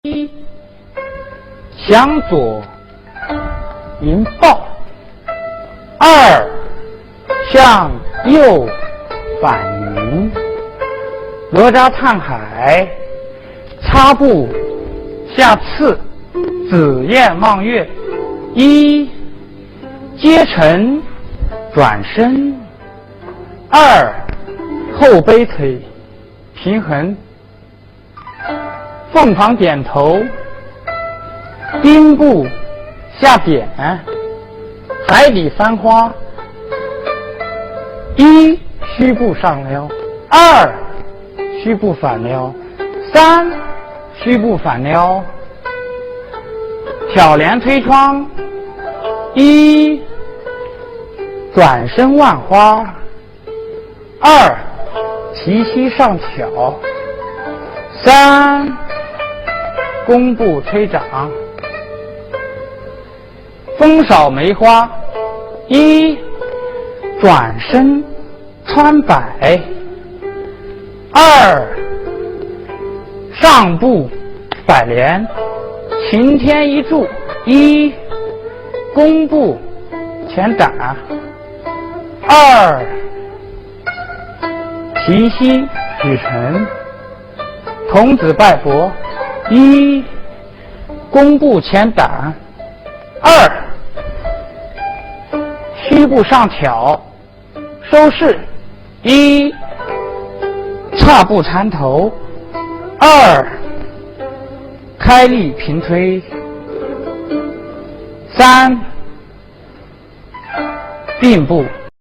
一向左迎抱，二向右反迎，哪吒探海，擦步下刺，紫燕望月。一接尘转身，二后背腿平衡，凤凰点头，兵部下点，海底翻花。一虚步上撩，二虚步反撩，三虚步反撩。挑帘推窗，一转身万花，二提膝上挑，三弓步推掌。风扫梅花，一转身穿摆，二上步摆帘，擎天一柱。一弓步前胆，二提膝举臣。童子拜佛，一弓步前胆，二虚步上挑收势。一岔步缠头，二开立平推，三并步